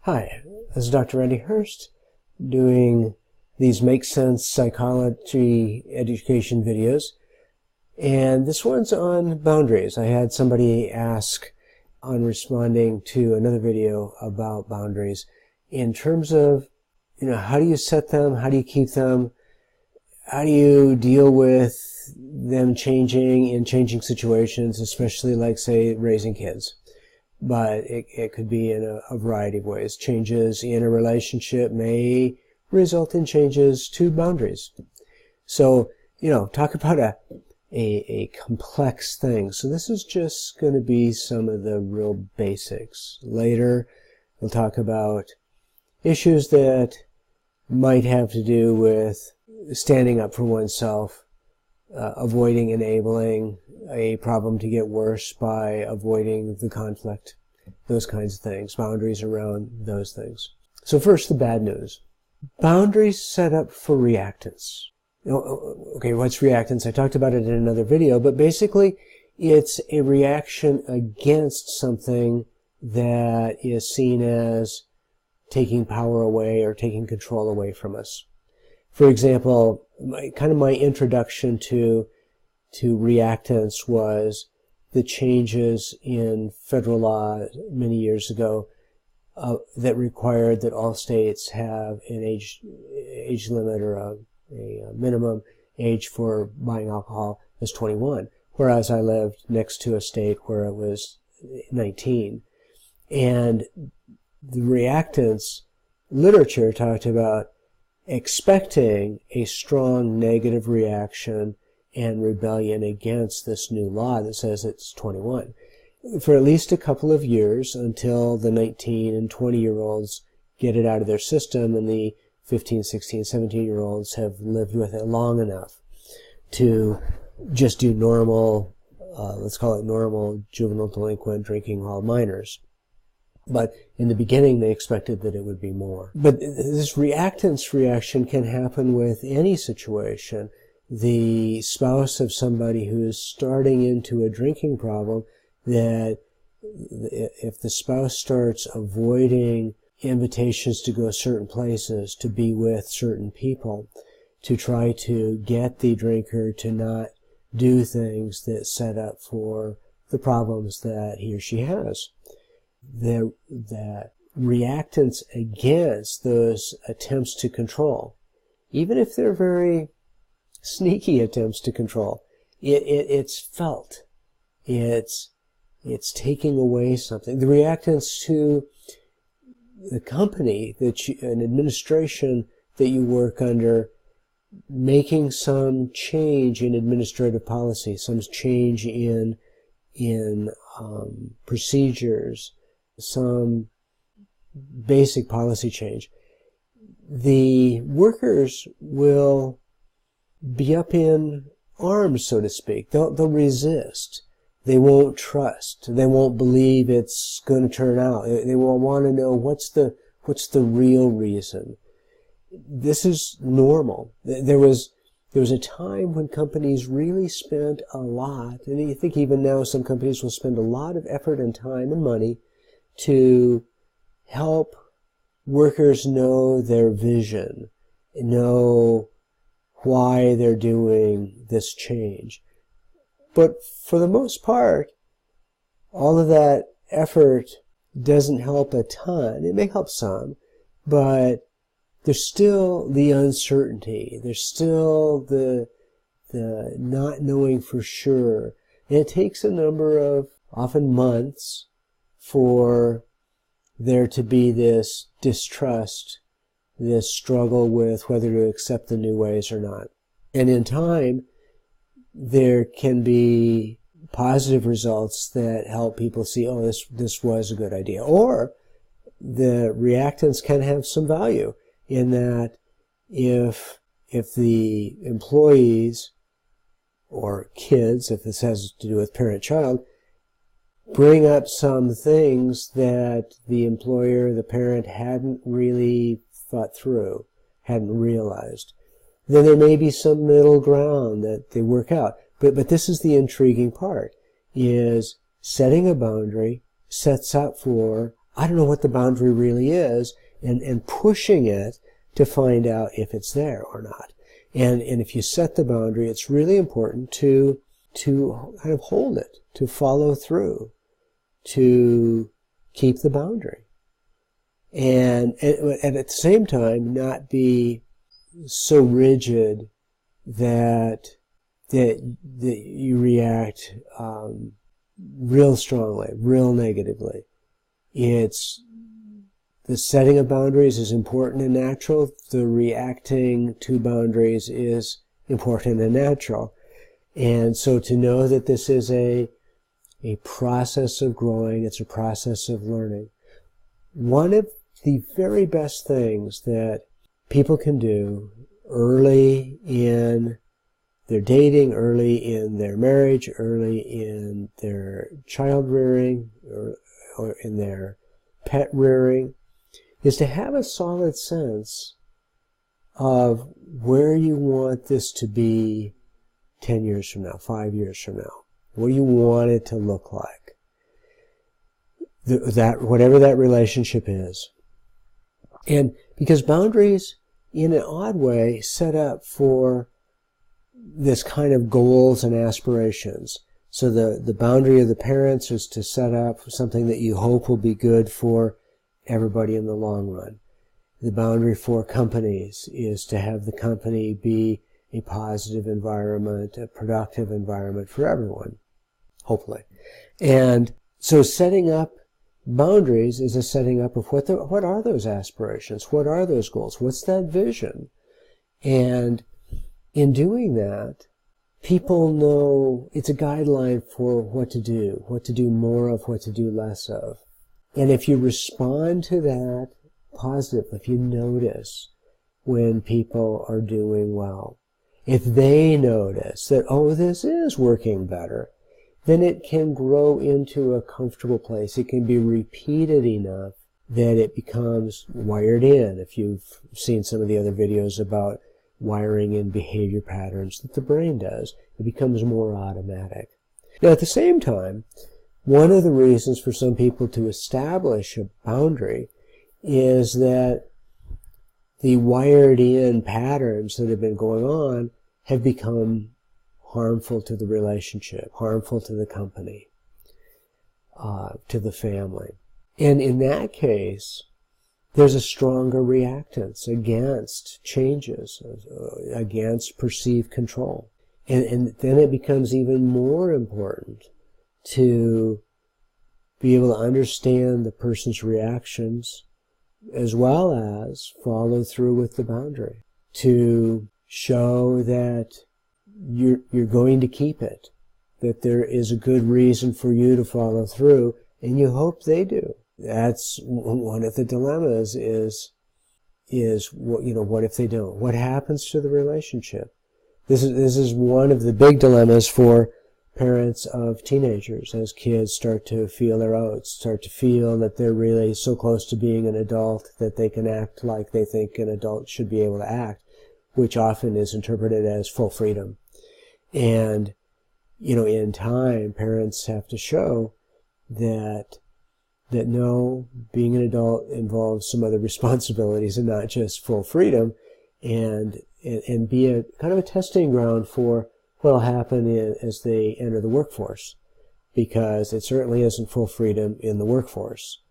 Hi, this is Dr. Randy Hurst doing these Make Sense Psychology Education videos. And this one's on boundaries. I had somebody ask on responding to another video about boundaries in terms of, how do you set them? How do you keep them? How do you deal with them changing in changing situations, especially like, say, raising kids? But it could be in a variety of ways. Changes in a relationship may result in changes to boundaries. So, talk about a complex thing. So this is just going to be some of the real basics. Later, we'll talk about issues that might have to do with standing up for oneself, avoiding enabling a problem to get worse by avoiding the conflict, those kinds of things, boundaries around those things. So first, the bad news. Boundaries set up for reactance. Okay, what's reactance? I talked about it in another video, but basically it's a reaction against something that is seen as taking power away or taking control away from us. For example, my introduction to reactance was the changes in federal law many years ago that required that all states have an age limit or a minimum age for buying alcohol as 21, whereas I lived next to a state where it was 19. And the reactance literature talked about expecting a strong negative reaction and rebellion against this new law that says it's 21 for at least a couple of years until the 19 and 20-year-olds get it out of their system and the 15, 16, 17-year-olds have lived with it long enough to just do normal, let's call it normal juvenile delinquent drinking while minors. But in the beginning, they expected that it would be more. But this reactance reaction can happen with any situation. The spouse of somebody who is starting into a drinking problem, that if the spouse starts avoiding invitations to go certain places, to be with certain people, to try to get the drinker to not do things that set up for the problems that he or she has, that reactance against those attempts to control, even if they're very sneaky attempts to control, it's felt. It's taking away something. The reactance to the company an administration that you work under, making some change in administrative policy, some change in procedures, some basic policy change. The workers will be up in arms, so to speak. They'll resist. They won't trust. They won't believe it's going to turn out. They will want to know what's the real reason. This is normal. There was a time when companies really spent a lot, and I think even now some companies will spend a lot of effort and time and money to help workers know their vision, know why they're doing this change. But for the most part, all of that effort doesn't help a ton. It may help some, but there's still the uncertainty. There's still the not knowing for sure. And it takes a number of, often months, for there to be this distrust, this struggle with whether to accept the new ways or not. And in time, there can be positive results that help people see, oh, this was a good idea. Or the reactance can have some value in that if the employees or kids, if this has to do with parent-child, bring up some things that the employer, the parent, hadn't really thought through, hadn't realized, then there may be some middle ground that they work out. But this is the intriguing part, is setting a boundary sets up for I don't know what the boundary really is, and pushing it to find out if it's there or not. And if you set the boundary, it's really important to kind of hold it, to follow through, to keep the boundary. And at the same time, not be so rigid that you react real strongly, real negatively. It's the setting of boundaries is important and natural. The reacting to boundaries is important and natural. And so to know that this is a process of growing, it's a process of learning. One of the very best things that people can do early in their dating, early in their marriage, early in their child rearing, or in their pet rearing, is to have a solid sense of where you want this to be 10 years from now, 5 years from now. What do you want it to look like? Whatever that relationship is. And because boundaries, in an odd way, set up for this kind of goals and aspirations. So the boundary of the parents is to set up something that you hope will be good for everybody in the long run. The boundary for companies is to have the company be a positive environment, a productive environment for everyone, hopefully. And so setting up boundaries is a setting up of what are those aspirations? What are those goals? What's that vision? And in doing that, people know it's a guideline for what to do more of, what to do less of. And if you respond to that positively, if you notice when people are doing well, if they notice that, oh, this is working better, then it can grow into a comfortable place. It can be repeated enough that it becomes wired in. If you've seen some of the other videos about wiring in behavior patterns that the brain does, it becomes more automatic. Now, at the same time, one of the reasons for some people to establish a boundary is that the wired-in patterns that have been going on have become harmful to the relationship, harmful to the company, to the family. And in that case, there's a stronger reactance against changes, against perceived control. And then it becomes even more important to be able to understand the person's reactions as well as follow through with the boundary, to show that you're going to keep it, that there is a good reason for you to follow through, and you hope they do. That's one of the dilemmas is what if they don't? What happens to the relationship? This is one of the big dilemmas for parents of teenagers as kids start to feel their oats, start to feel that they're really so close to being an adult that they can act like they think an adult should be able to act, which often is interpreted as full freedom. And, in time, parents have to show that no, being an adult involves some other responsibilities and not just full freedom, and be a kind of a testing ground for what will happen as they enter the workforce, because it certainly isn't full freedom in the workforce.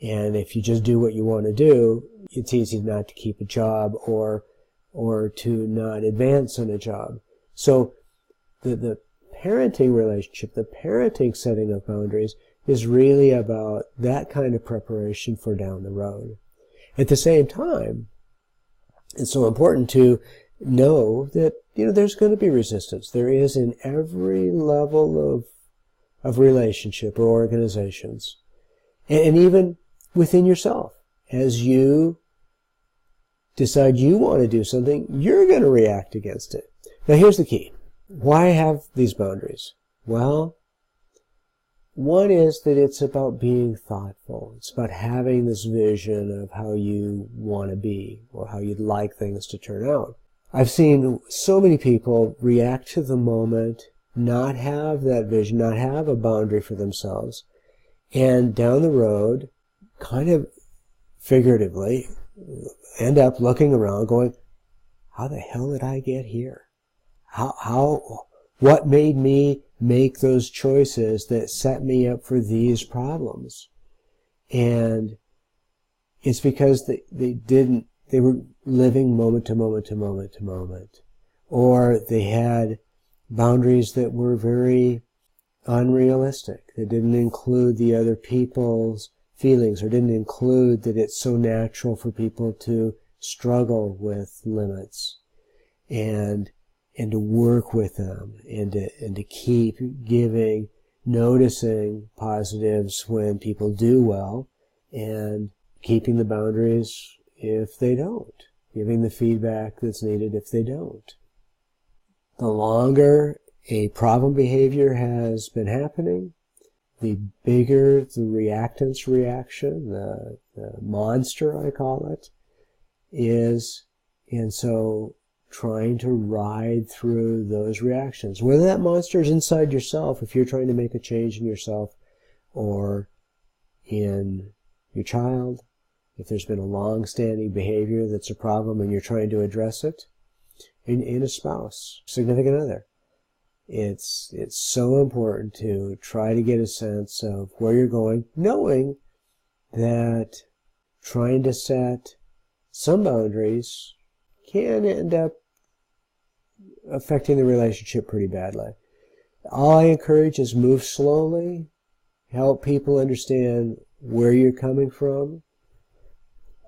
And if you just do what you want to do, it's easy not to keep a job or to not advance in a job. So the parenting relationship, the parenting setting of boundaries is really about that kind of preparation for down the road. At the same time, it's so important to know that, there's going to be resistance. There is in every level of relationship or organizations. And even within yourself. As you decide you want to do something, you're going to react against it. Now here's the key. Why have these boundaries? Well, one is that it's about being thoughtful. It's about having this vision of how you want to be or how you'd like things to turn out. I've seen so many people react to the moment, not have that vision, not have a boundary for themselves, and down the road kind of figuratively end up looking around going, how the hell did I get here? What made me make those choices that set me up for these problems? And it's because they were living moment to moment to moment to moment. Or they had boundaries that were very unrealistic, that didn't include the other people's feelings, or didn't include that it's so natural for people to struggle with limits and to work with them and to keep noticing positives when people do well, and keeping the boundaries if they don't, giving the feedback that's needed if they don't. The longer a problem behavior has been happening, the bigger the reactance reaction, the monster I call it, is. And so trying to ride through those reactions, whether that monster is inside yourself, if you're trying to make a change in yourself, or in your child, if there's been a long-standing behavior that's a problem and you're trying to address it, in a spouse, significant other. It's so important to try to get a sense of where you're going, knowing that trying to set some boundaries can end up affecting the relationship pretty badly. All I encourage is move slowly, help people understand where you're coming from.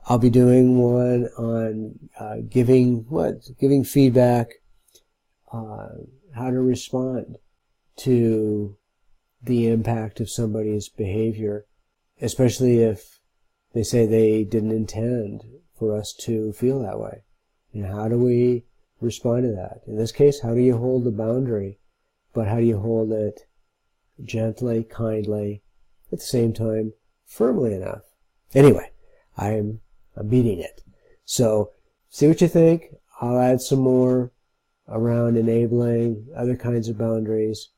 I'll be doing one on giving feedback, how to respond to the impact of somebody's behavior, especially if they say they didn't intend for us to feel that way. And how do we respond to that? In this case, how do you hold the boundary, but how do you hold it gently, kindly, at the same time, firmly enough? Anyway, I'm beating it. So see what you think. I'll add some more around enabling other kinds of boundaries,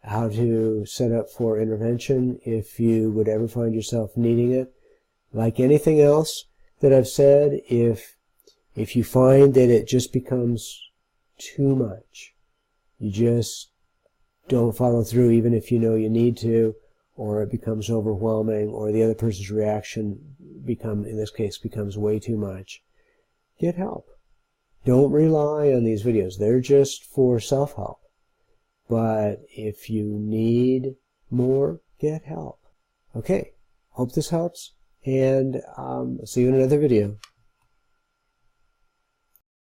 how to set up for intervention if you would ever find yourself needing it. Like anything else that I've said, if you find that it just becomes too much, you just don't follow through even if you know you need to, or it becomes overwhelming, or the other person's reaction in this case becomes way too much, get help. Don't rely on these videos. They're just for self-help. But if you need more, get help. Okay, hope this helps, and see you in another video.